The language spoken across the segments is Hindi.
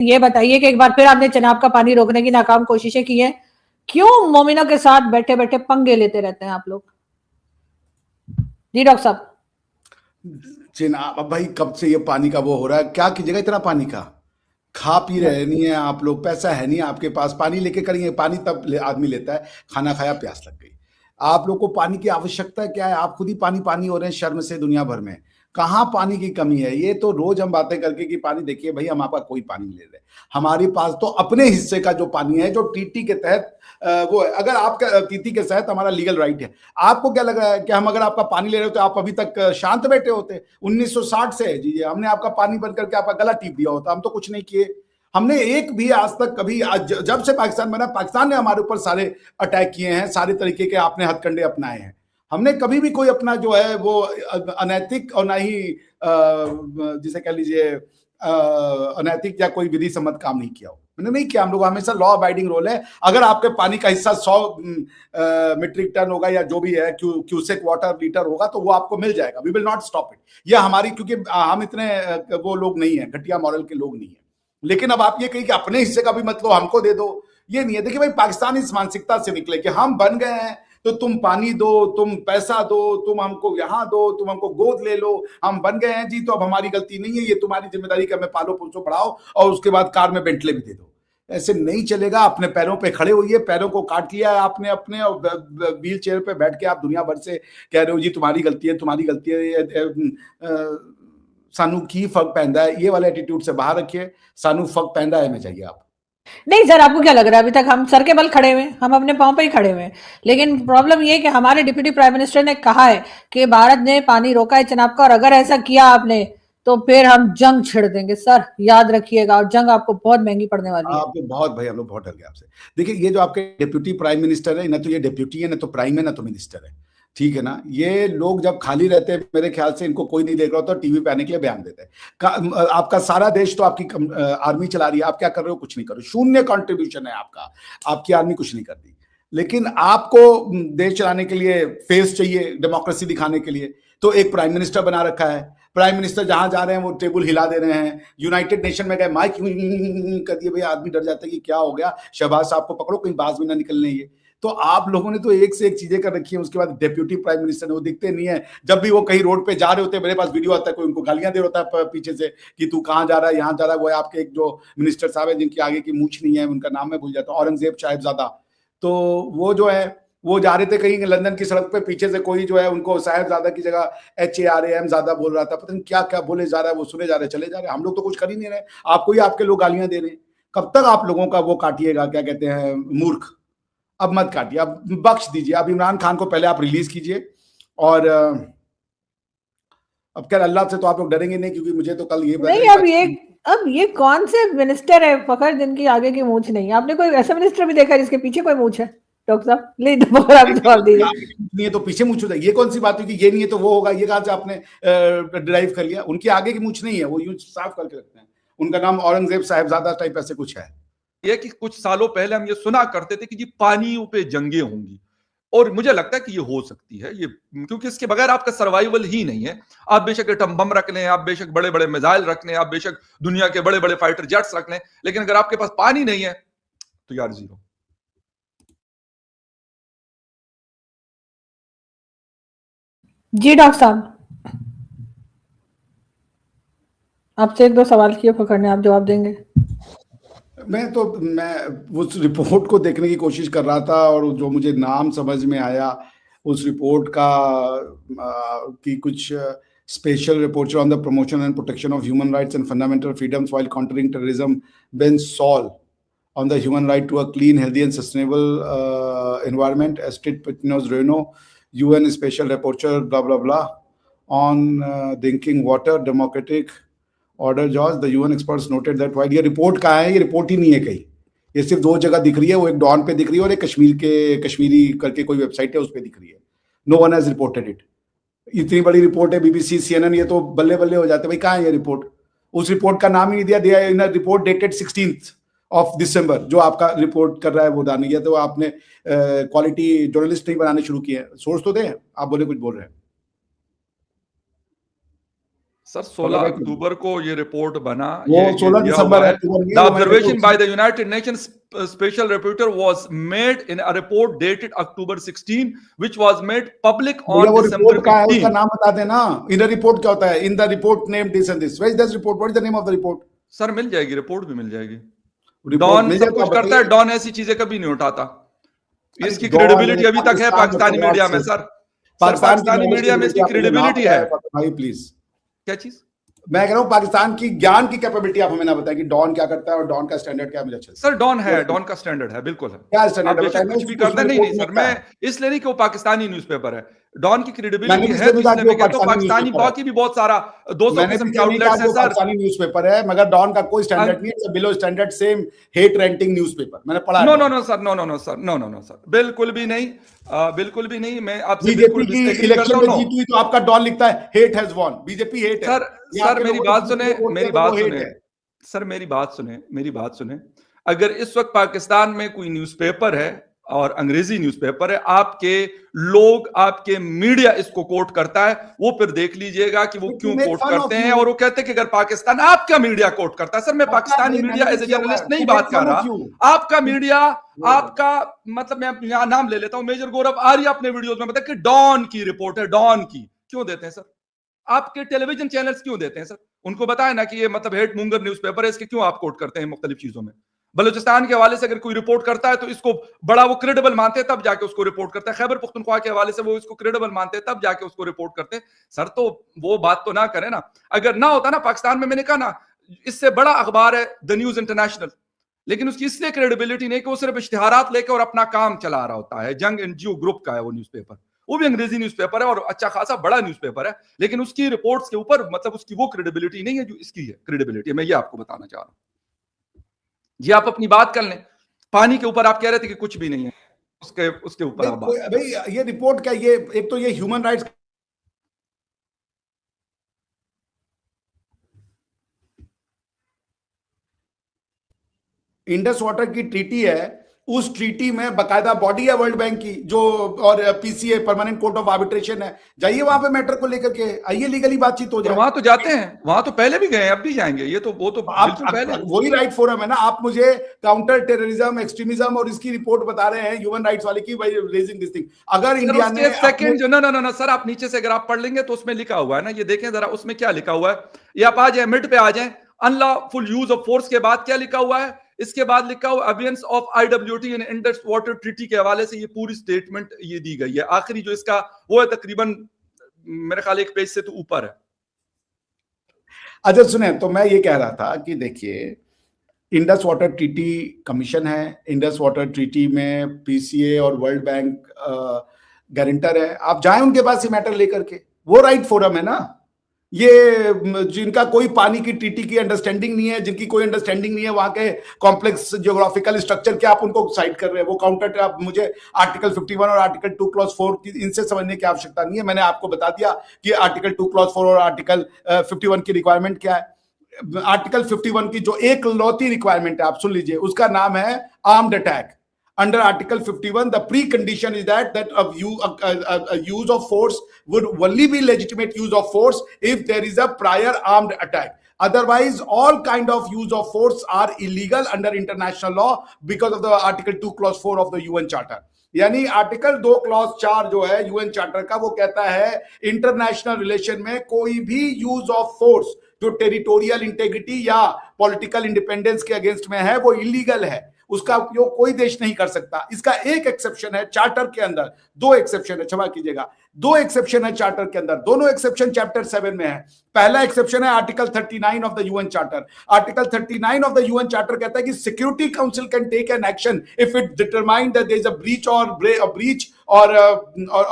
ये बताइए कि एक बार फिर आपने चनाब का पानी रोकने की नाकाम कोशिशें की हैं, क्यों मोमिनों के साथ बैठे बैठे पंगे लेते रहते हैं आप लोग? जी डॉक्टर साहब। चनाब, अब भाई कब से ये पानी का वो हो रहा है, क्या कीजिएगा इतना पानी का? खा पी रहे नहीं है आप लोग, पैसा है नहीं आपके पास, पानी लेके करेंगे? पानी तब आदमी लेता है खाना खाया प्यास लग गई। आप लोग को पानी की आवश्यकता क्या है? आप खुद ही पानी पानी हो रहे हैं शर्म से दुनिया भर में। कहाँ पानी की कमी है? ये तो रोज हम बातें करके कि पानी, देखिए भाई हम आपका कोई पानी नहीं ले रहे। हमारे पास तो अपने हिस्से का जो पानी है, जो टीटी के तहत वो है। अगर आपका टीटी के तहत हमारा लीगल राइट है। आपको क्या लग रहा है कि हम अगर आपका पानी ले रहे हो तो आप अभी तक शांत बैठे होते? 1960 से जी हमने आपका पानी बंद करके आपका गला टीप दिया होता, हम तो कुछ नहीं किए। हमने एक भी आज तक कभी, जब से पाकिस्तान बना, पाकिस्तान ने हमारे ऊपर सारे अटैक किए हैं, सारे तरीके के आपने हथकंडे अपनाए हैं। हमने कभी भी कोई अपना जो है वो अनैतिक और ना ही जिसे कह लीजिए अनैतिक या कोई विधि सम्मत काम नहीं किया हो। मैंने नहीं किया। हम लोग हमेशा लॉ अबाइडिंग रोल है। अगर आपके पानी का हिस्सा 100 मीट्रिक टन होगा या जो भी है क्यूसेक वाटर लीटर होगा तो वो आपको मिल जाएगा। We will not stop it. ये हमारी, क्योंकि हम इतने वो लोग नहीं है, घटिया मॉरल के लोग नहीं है। लेकिन अब आप ये कहिए कि अपने हिस्से का भी मतलब हमको दे दो, ये नहीं है। देखिए भाई, पाकिस्तान इस मानसिकता से निकले कि हम बन गए हैं तो तुम पानी दो, तुम पैसा दो, तुम हमको यहाँ दो, तुम हमको गोद ले लो, हम बन गए हैं जी तो अब हमारी गलती नहीं है, ये तुम्हारी जिम्मेदारी कि हमें पालो पोसो पढ़ाओ और उसके बाद कार में बेंटले भी दे दो। ऐसे नहीं चलेगा। अपने पैरों पे खड़े होइए। पैरों को काट लिया है आपने अपने, और व्हील चेयर पे बैठ के आप दुनिया भर से कह रहे हो जी तुम्हारी गलती है, तुम्हारी गलती है। सानू की फर्क पैंदा है, ये वाले एटीट्यूड से बाहर रखिए। सानू फर्क पैंदा है में चाहिए आप। नहीं सर, आपको क्या लग रहा है? अभी तक हम सर के बल खड़े हुए हैं, हम अपने पांव पे ही खड़े हुए हैं। लेकिन प्रॉब्लम ये है कि हमारे डिप्टी प्राइम मिनिस्टर ने कहा है कि भारत ने पानी रोका है चनाब का, और अगर ऐसा किया आपने तो फिर हम जंग छिड़ देंगे। सर याद रखिएगा, और जंग आपको बहुत महंगी पड़ने वाली है। आपको बहुत, भाई हम लोग बहुत डर गए आपसे। देखिए ये जो आपके डिप्यूटी प्राइम मिनिस्टर है, ना तो ये डिप्यूटी है, ना तो प्राइम है, ना तो मिनिस्टर है, ठीक है ना? ये लोग जब खाली रहते हैं, मेरे ख्याल से इनको कोई नहीं देख रहा होता, टीवी पे आने के लिए बयान देते हैं। आपका सारा देश तो आपकी आर्मी चला रही है, आप क्या कर रहे हो? कुछ नहीं कर रहे हो। शून्य कंट्रीब्यूशन है आपका, आपकी आर्मी कुछ नहीं कर रही। लेकिन आपको देश चलाने के लिए फेस चाहिए, डेमोक्रेसी दिखाने के लिए, तो एक प्राइम मिनिस्टर बना रखा है। प्राइम मिनिस्टर जहां जा रहे हैं वो टेबल हिला दे रहे हैं। यूनाइटेड नेशन में गए, माइक कर दिए, भाई आदमी डर जाता है कि क्या हो गया, शहबाज साहब को पकड़ो कहीं बाज भी ना निकलने। ये तो आप लोगों ने तो एक से एक चीजें कर रखी है। उसके बाद डेप्यूटी प्राइम मिनिस्टर ने, वो दिखते नहीं है। जब भी वो कहीं रोड पे जा रहे होते हैं, मेरे पास वीडियो आता है, कोई उनको गालियां दे रहा है पीछे से कि तू कहां जा रहा है, यहां जा रहा है। वो है आपके एक जो मिनिस्टर साहब है जिनकी आगे की मूछ नहीं है, उनका नाम मैं भूल जाता हूँ, औरंगजेब साहिबजादा। तो वो जो है वो जा रहे थे कहीं लंदन की सड़क पे, पीछे से कोई जो है उनको साहिबजादा की जगह HARAM ज्यादा बोल रहा था। पता नहीं क्या क्या बोले जा रहा है, वो सुने जा रहे, चले जा रहे। हम लोग तो कुछ कर ही नहीं रहे, आपको ही आपके लोग गालियां दे रहे हैं। कब तक आप लोगों का वो काटिएगा, क्या कहते हैं, मूर्ख? अब मत काटिए, अब बख्श दीजिए। अब इमरान खान को पहले आप रिलीज कीजिए। और अब क्या, अल्लाह से तो आप लोग डरेंगे नहीं, क्योंकि मुझे तो कल ये नहीं, अब ये कौन से मिनिस्टर है फखर जिनकी आगे की मूछ नहीं? आपने कोई ऐसा मिनिस्टर भी देखा है जिसके पीछे कोई मूछ है? डॉक्टर साहब ले फखर, आप जवाब दीजिए। नहीं है तो पीछे मूछ होता है, ये कौन सी बात हुई कि ये नहीं है तो वो होगा? ये कहां से आपने ड्राइव कर लिया? उनकी आगे की मूछ नहीं है, वो यूं साफ करके रखते हैं। उनका नाम औरंगजेब साहिबजादा टाइप ऐसे कुछ है। ये कि कुछ सालों पहले हम ये सुना करते थे कि जी पानियों पे जंगें होंगी, और मुझे लगता है कि ये हो सकती है, ये क्योंकि इसके बगैर आपका सर्वाइवल ही नहीं है। आप बेशक एटम बम रख लें, आप बेशक बड़े बड़े मिसाइल रख लें, आप बेशक दुनिया के बड़े बड़े फाइटर जेट्स रख लें, लेकिन अगर आपके पास पानी नहीं है तो यार जीरो। जी डॉक्टर साहब, आपसे एक दो सवाल किए फखर ने, आप जवाब देंगे? मैं उस रिपोर्ट को देखने की कोशिश कर रहा था, और जो मुझे नाम समझ में आया उस रिपोर्ट का कि कुछ special rapporteur on the promotion and protection of human rights and fundamental freedoms while countering terrorism, Ben Saul, on the human right to a clean, healthy and sustainable environment, Astrid Pitnos-Reno, UN Special Rapporteur, blah, blah, blah, on drinking water, democratic order jaws. The UN experts noted that while ये रिपोर्ट कहाँ है? ये रिपोर्ट ही नहीं है कहीं। ये सिर्फ दो जगह दिख रही है, वो एक डॉन पे दिख रही है और एक कश्मीरी करके कोई वेबसाइट है उस पे दिख रही है। No one has reported it. इतनी बड़ी रिपोर्ट है, BBC, CNN, ये तो बल्ले बल्ले हो जाते। भाई कहाँ है ये रिपोर्ट? उस रिपोर्ट का नाम ही नहीं दिया। In report dated 16th of December, जो आपका रिपोर्ट कर रहा है वो डाल नहीं गया। तो आपने क्वालिटी जर्नलिस्ट नहीं बनाने शुरू किए? सोर्स तो दें। आप बोले कुछ बोल रहे हैं। सर 16 अक्टूबर को ये रिपोर्ट बना, वो ये 16 दिया दिसंबर हुआ है। अक्टूबर the observation by the United Nations special reporter was made in a report dated October 16 which was made public भैया ऑन वो December रिपोर्ट का है, उसका 15। नाम बता देना। इन द रिपोर्ट क्या होता है? In the report name this and this, where is this report, what is the name of the report? Sir मिल जाएगी, रिपोर्ट भी मिल जाएगी। रिपोर्ट डॉन मिल सब जाए तो कुछ आप करता है, बताइए। डॉन ऐसी चीजें कभी नहीं उठाता। अरे इसकी डॉन क्रेडिबिलिटी अभी तक है पाकिस्तान पाकिस्तानी मतलब मीडिया यार, में सर। पाकिस्तान की पाकिस्तानी नॉलेज मीडिया में इसकी कैपेबिलिटी आपको ना क्रेडिबिलिटी बताया है। भाई प्लीज। क्या चीज? मैं कह रहा हूँ पाकिस्तान की ज्ञान की कैपेबिलिटी आप हमें ना बताएं कि डॉन क्या करता है और डॉन का स्टैंडर्ड क्या है, मुझे अच्छा सर डॉन है, डॉन का स्टैंडर्ड है, बिल्कुल है। क्या आप स्टैंडर्ड है बेशक बताएं। कुछ भी कर दें, नहीं नहीं सर, मैं इसलिए नहीं कि वो पाकिस्तानी न्यूज़पेपर है, डॉन की मैंने क्रेडिबिलिटी भी है इसलिए तो नहीं कहा इसलिए कि वो मैं कहता हूँ पाकिस्तानी पाकिस्तानी न्यूज़पेपर है। बाकी भी बहुत सारा 200 मैंने भी किस्म के इसलिए नहीं कहा आउटलेट्स कि हैं वो सर। पाकिस्तानी न्यूज़पेपर है, मगर डॉन का कोई स्टैंडर्ड नहीं है, below standard same hate renting newspaper मैंने पढ़ा नो है। No no sir, no no no sir, no no no sir, बिल्कुल भी नहीं, बिल्कुल भी नहीं। मैं आपसे बीजेपी बिल्कुल की डिसएग्री इलेक्शन करता हूँ। में नो जीत हुई तो आपका डॉन लिखता है hate has won, BJP hate है। सर, यहाँ सर के मेरी लोगों ने बात बीजेपी सुने, को वोट मेरी किया तो वो बात हेट सुने है। सर, मेरी बात सुने, मेरी बात सुने। अगर इस वक्त पाकिस्तान में कोई न्यूज़पेपर है और अंग्रेजी न्यूज़पेपर है, आपके लोग, आपके मीडिया इसको कोट करता है, वो फिर देख लीजिएगा कि वो But क्यों to make कोट fun करते of हैं। you, और वो कहते हैं कि अगर पाकिस्तान, आपका मीडिया कोट करता है। सर मैं पता है पाकिस्तानी भाई, मीडिया मैंने भी एज ए किया हुआ है, जर्नलिस्ट नहीं to make बात कर fun of रहा। you। आपका मीडिया, आपका मतलब, मैं यहाँ नाम ले लेता हूं, मेजर गौरव आर्य अपने वीडियोज में बताया कि डॉन की रिपोर्ट है। डॉन की क्यों देते हैं सर? आपके टेलीविजन चैनल्स क्यों देते हैं सर? उनको बताएं ना कि ये मतलब हेट मूंगर न्यूज़पेपर है, इसके क्यों आप कोट करते हैं मुख्तलिफ चीजों में? बलूचिस्तान के हवाले से अगर कोई रिपोर्ट करता है तो इसको बड़ा वो क्रेडिबल मानते हैं, तब जाके उसको रिपोर्ट करते हैं। खैबर पुख्तनख्वा के हवाले से वो इसको क्रेडिबल मानते हैं, तब जाके उसको रिपोर्ट करते हैं। सर तो वो बात तो ना करें ना। अगर ना होता ना पाकिस्तान में, मैंने कहा ना, इससे बड़ा अखबार है द न्यूज इंटरनेशनल, लेकिन उसकी इसलिए क्रेडिबिलिटी नहीं कि वो सिर्फ इश्तिहारात लेकर और अपना काम चला रहा होता है। जंग एनजीओ ग्रुप का है वो न्यूज़पेपर, वो भी अंग्रेजी न्यूज़पेपर है और अच्छा खासा बड़ा न्यूज़पेपर है, लेकिन उसकी रिपोर्ट्स के ऊपर मतलब उसकी वो क्रेडिबिलिटी नहीं है जो इसकी है क्रेडिबिलिटी। मैं ये आपको बताना चाह रहा हूं। जी आप अपनी बात कर लें। पानी के ऊपर आप कह रहे थे कि कुछ भी नहीं है, उसके ऊपर आप बात। भाई ये रिपोर्ट क्या, ये एक तो ये ह्यूमन राइट्स इंडस वाटर की ट्रीटी है, उस ट्रीटी में बकायदा बॉडी है वर्ल्ड बैंक की जो, और PCA permanent court of arbitration है। जाइए वहां पे मैटर को लेकर के आइए, लीगली बातचीत हो जाए। वहां तो जाते हैं, वहां तो पहले भी गए, अब भी जाएंगे। ये तो वो तो बिल्कुल पहले वही राइट फोरम है ना। आप मुझे काउंटर टेररिज्म, एक्सट्रीमिज्म और इसकी रिपोर्ट बता रहे हैं ह्यूमन राइट्स वाले की, भाई रेजिंग दिस थिंग। अगर इंडिया ने सेकंड जो ना सर, आप नीचे से अगर आप पढ़ लेंगे तो उसमें लिखा हुआ है ना, ये देखें जरा उसमें क्या लिखा हुआ है। ये आप आ जाए मिड पे आ जाए, अनलॉफुल यूज ऑफ फोर्स के बाद क्या लिखा हुआ है? इसके बाद लिखा हुआ abeyance of IWT in Indus water treaty के हवाले से ये पूरी स्टेटमेंट ये दी गई है। आखिरी जो इसका वो है तकरीबन मेरे ख्याल एक पेज से तो ऊपर है। अच्छा सुने, तो मैं ये कह रहा था कि देखिए, इंडस वाटर ट्रीटी कमीशन है, इंडस वाटर ट्रीटी में पीसीए और वर्ल्ड बैंक गारंटर है। आप जाएं उनके पास ये मैटर लेकर के, वो राइट फोरम है ना। ये जिनका कोई पानी की ट्रीटी की अंडरस्टैंडिंग नहीं है, जिनकी कोई अंडरस्टैंडिंग नहीं है वहां के कॉम्प्लेक्स जियोग्राफिकल स्ट्रक्चर के, आप उनको साइड कर रहे हैं। वो काउंटर आप मुझे आर्टिकल 51 और आर्टिकल 2 क्लॉज 4 की इनसे समझने की आवश्यकता नहीं है। मैंने आपको बता दिया कि आर्टिकल 2 क्लॉज 4 और आर्टिकल 51 की रिक्वायरमेंट क्या है। आर्टिकल 51 की जो एक लौती रिक्वायरमेंट है, आप सुन लीजिए, उसका नाम है armed attack. Under Article 51, the precondition is that use of force would only be legitimate use of force if there is a prior armed attack. Otherwise, all kind of use of force are illegal under international law because of the Article 2 Clause 4 of the UN Charter. यानी आर्टिकल 2 क्लॉज 4 जो है यूएन चार्टर का, वो कहता है इंटरनेशनल रिलेशन में कोई भी यूज ऑफ फोर्स जो टेरिटोरियल इंटेग्रिटी या पॉलिटिकल इंडिपेंडेंस के अगेंस्ट में है, वो इलीगल है। उसका उपयोग कोई देश नहीं कर सकता। इसका एक एक्सेप्शन है चार्टर के अंदर, दो एक्सेप्शन है, क्षमा कीजिएगा, दो एक्सेप्शन है चार्टर के अंदर। दोनों एक्सेप्शन चैप्टर 7 में है। पहला एक्सेप्शन है article 39 of the UN charter. Article 39 of the UN charter कहता है कि security council can take an action if it determine that there is a breach और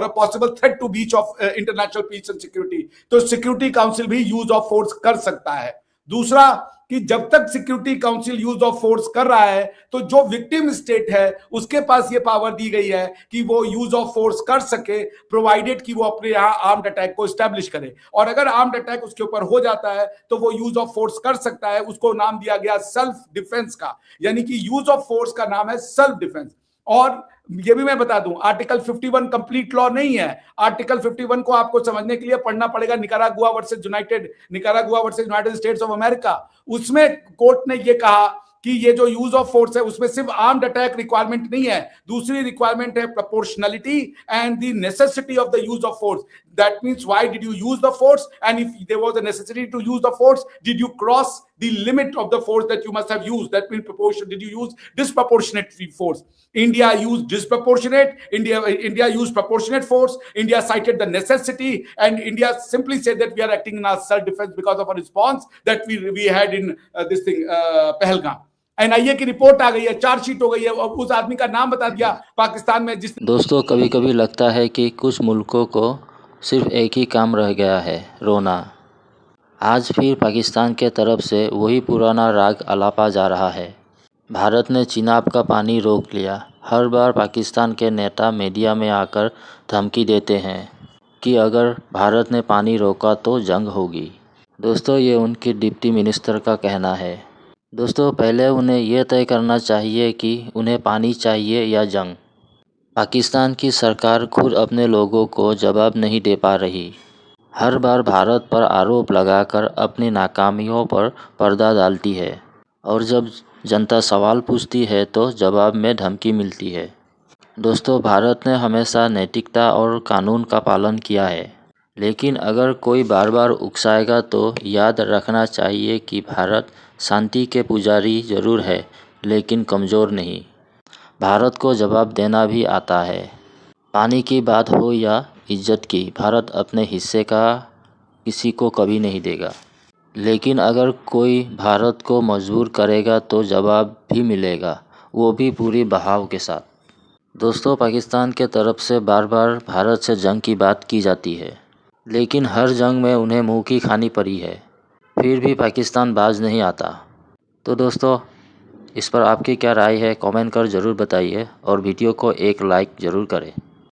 a possible threat to breach of international peace and security। तो सिक्योरिटी काउंसिल भी यूज ऑफ फोर्स कर सकता है। दूसरा कि जब तक security council use of force कर रहा है, तो जो विक्टिम स्टेट है उसके पास ये पावर दी गई है कि वो यूज ऑफ फोर्स कर सके, प्रोवाइडेड कि वो अपने यहां आर्म्ड अटैक को एस्टैब्लिश करे। और अगर आर्म्ड अटैक उसके ऊपर हो जाता है तो वो यूज ऑफ फोर्स कर सकता है। उसको नाम दिया गया सेल्फ डिफेंस का, यानी कि यूज ऑफ फोर्स का नाम है सेल्फ डिफेंस। और ये भी मैं बता दूं, आर्टिकल 51 कंप्लीट लॉ नहीं है। आर्टिकल 51 को आपको समझने के लिए पढ़ना पड़ेगा Nicaragua versus United states of America. उसमें कोर्ट ने ये कहा कि ये जो यूज ऑफ फोर्स है उसमें सिर्फ आर्म्ड अटैक रिक्वायरमेंट नहीं है, दूसरी रिक्वायरमेंट है proportionality and the necessity of the use of force. That means why did you use the force, and if there was a necessity to use the force, did you cross the limit of the force that you must have used? That means proportion. Did you use disproportionate force? India used disproportionate. India used proportionate force. India cited the necessity, and India simply said that we are acting in our self-defense because of a response that we had in this thing Pahalgam. NIA की रिपोर्ट आ गई है, चार्जशीट हो गई है, और उस आदमी का नाम बता दिया पाकिस्तान में जिस। दोस्तों, कभी कभी लगता है कि कुछ मुल्कों को सिर्फ एक ही काम रह गया है, रोना। आज फिर पाकिस्तान के तरफ से वही पुराना राग अलापा जा रहा है। भारत ने चिनाब का पानी रोक लिया। हर बार पाकिस्तान के नेता मीडिया में आकर धमकी देते हैं कि अगर भारत ने पानी रोका तो जंग होगी। दोस्तों, ये उनके डिप्टी मिनिस्टर का कहना है। दोस्तों, पहले उन्हें यह तय करना चाहिए कि उन्हें पानी चाहिए या जंग। पाकिस्तान की सरकार खुद अपने लोगों को जवाब नहीं दे पा रही। हर बार भारत पर आरोप लगाकर अपनी नाकामियों पर पर्दा डालती है, और जब जनता सवाल पूछती है तो जवाब में धमकी मिलती है। दोस्तों, भारत ने हमेशा नैतिकता और कानून का पालन किया है, लेकिन अगर कोई बार बार उकसाएगा तो याद रखना चाहिए कि भारत शांति के पुजारी जरूर है, लेकिन कमज़ोर नहीं। भारत को जवाब देना भी आता है। पानी की बात हो या इज्जत की, भारत अपने हिस्से का किसी को कभी नहीं देगा। लेकिन अगर कोई भारत को मजबूर करेगा तो जवाब भी मिलेगा, वो भी पूरी बहाव के साथ। दोस्तों, पाकिस्तान के तरफ से बार बार भारत से जंग की बात की जाती है, लेकिन हर जंग में उन्हें मुँह की खानी पड़ी है, फिर भी पाकिस्तान बाज नहीं आता। तो दोस्तों, इस पर आपकी क्या राय है, कमेंट कर ज़रूर बताइए, और वीडियो को एक लाइक ज़रूर करें।